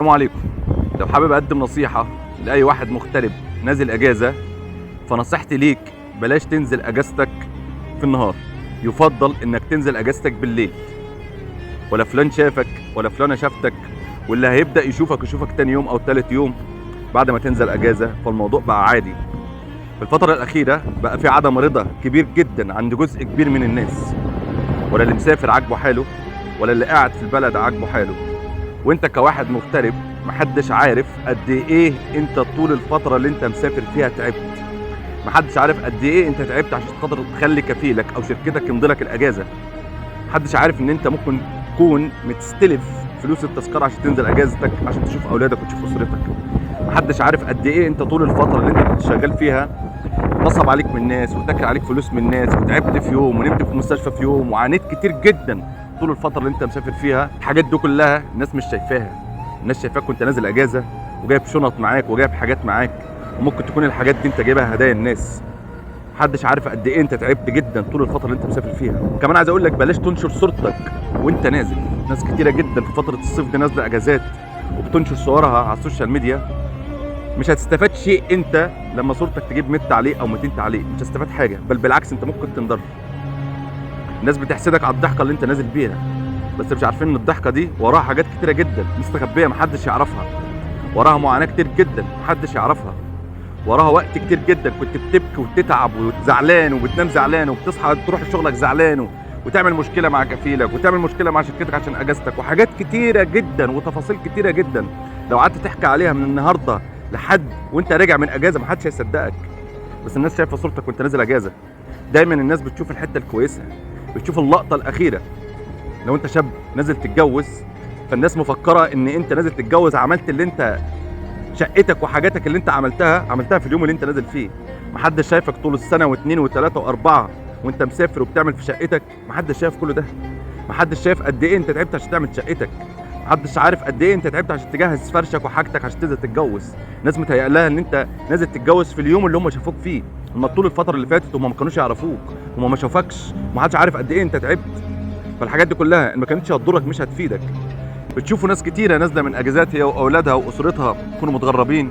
السلام عليكم. لو حابب اقدم نصيحه لاي واحد مغترب نازل اجازه، فنصيحتي ليك بلاش تنزل اجازتك في النهار. يفضل انك تنزل اجازتك بالليل. ولا فلان شافك ولا فلانه شافتك، واللي هيبدا يشوفك تاني يوم او تالت يوم بعد ما تنزل اجازه. فالموضوع بقى عادي. في الفتره الاخيره بقى في عدم رضا كبير جدا عند جزء كبير من الناس، ولا اللي مسافر عاجبه حاله ولا اللي قاعد في البلد عاجبه حاله. وانت كواحد مغترب محدش عارف قد ايه انت طول الفتره اللي انت مسافر فيها تعبت. محدش عارف قد ايه انت تعبت عشان خاطر تخلي كفيلك او شركتك يمضي لك الاجازه. محدش عارف ان انت ممكن تكون متستلف فلوس التذكره عشان تنزل اجازتك عشان تشوف اولادك وتشوف اسرتك. محدش عارف قد ايه انت طول الفتره اللي انت كنت شغال فيها نصب عليك من الناس واتكل عليك فلوس من الناس، وتعبت في يوم ونمت في المستشفى في يوم وعانيت كتير جدا طول الفتره اللي انت مسافر فيها. الحاجات دي كلها الناس مش شايفاها. الناس شايفاك وانت نازل اجازه وجايب شنط معاك وجايب حاجات معاك، وممكن تكون الحاجات دي انت جايبها هدايا الناس. محدش عارف قد ايه انت تعبت جدا طول الفتره اللي انت مسافر فيها. كمان عايز اقول لك بلاش تنشر صورتك وانت نازل. ناس كتيره جدا في فتره الصيف دي نازله اجازات وبتنشر صورها على السوشيال ميديا. مش هتستفاد شيء انت لما صورتك تجيب 100 تعليق او 200 تعليق. مش هتستفاد حاجه، بل بالعكس انت ممكن تنضر. الناس بتحسدك على الضحكه اللي انت نازل بيها، بس مش عارفين ان الضحكه دي وراها حاجات كتيره جدا مستخبيه محدش يعرفها. وراها معاناه كتير جدا محدش يعرفها. وراها وقت كتير جدا كنت بتبكي وتتعب وزعلان وبتنام زعلان وبتصحى تروح شغلك زعلان وتعمل مشكله مع كفيلك وتعمل مشكله مع شركتك عشان اجازتك، وحاجات كتيره جدا وتفاصيل كتيره جدا لو قعدت تحكي عليها من النهارده لحد وانت راجع من اجازه محدش هيصدقك. بس الناس شايفه صورتك وانت نازل اجازه. دايما الناس بتشوف الحته الكويسه، بتشوف اللقطه الاخيره. لو انت شاب نازل تتجوز فالناس مفكره ان انت نازل تتجوز عملت اللي انت شقتك وحاجاتك اللي انت عملتها في اليوم اللي انت نازل فيه. محدش شايفك طول السنه واثنين وثلاثه واربعه وانت مسافر وبتعمل في شقتك. محدش شايف كل ده. محدش شايف قد ايه انت تعبت عشان تعمل شقتك. محدش عارف قد ايه انت تعبت عشان تجهز فرشك وحاجتك عشان تنزل تتجوز. ناس متهيأ لها ان انت نازل تتجوز في اليوم اللي هم شافوك فيه، اما طول الفتره اللي فاتت هم ما كانوش يعرفوك، هم ما شافكش، ومحدش عارف قد ايه انت تعبت. فالحاجات دي كلها ان ما كانتش هتضرك مش هتفيدك. بتشوفوا ناس كتيره نازله من اجازات هي واولادها واسرتها يكونوا متغربين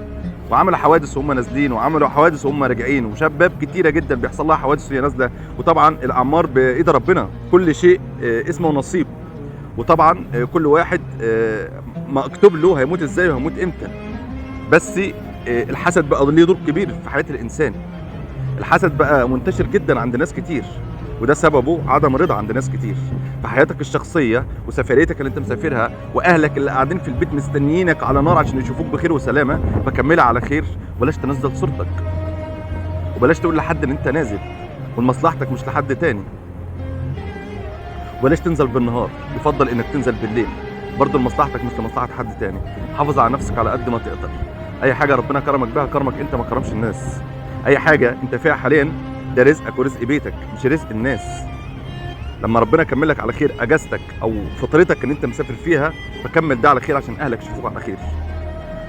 وعملوا حوادث وهم نازلين وعملوا حوادث وهم راجعين، وشباب كتيره جدا بيحصل لها حوادث وهي نازله. وطبعا الاعمار بايد ربنا، كل شيء اسمه نصيب. وطبعا كل واحد مكتوب له هيموت ازاي وهيموت امتى. بس الحسد بقى ليه دور كبير في حياه الانسان. الحسد بقى منتشر جدا عند ناس كتير، وده سببه عدم رضا عند ناس كتير في حياتك الشخصيه وسفريتك اللي انت مسافرها، واهلك اللي قاعدين في البيت مستنيينك على نار عشان يشوفوك بخير وسلامه. فكملها على خير، وبلاش تنزل صورتك، وبلاش تقول لحد ان انت نازل، ولمصلحتك مش لحد تاني. وبلاش تنزل بالنهار، يفضل انك تنزل بالليل برضه لمصلحتك مش لمصلحه حد تاني. حافظ على نفسك على قد ما تقدر. اي حاجه ربنا كرمك بها كرمك انت، ما كرمش الناس. اي حاجه انت فيها حاليا ده رزقك ورزق بيتك مش رزق الناس. لما ربنا يكمل لك على خير اجازتك او فترتك اللي انت مسافر فيها، فكمل ده على خير عشان اهلك يشوفوك على خير.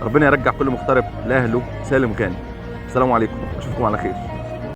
ربنا يرجع كل مغترب لاهله سالم غانم. السلام عليكم، اشوفكم على خير.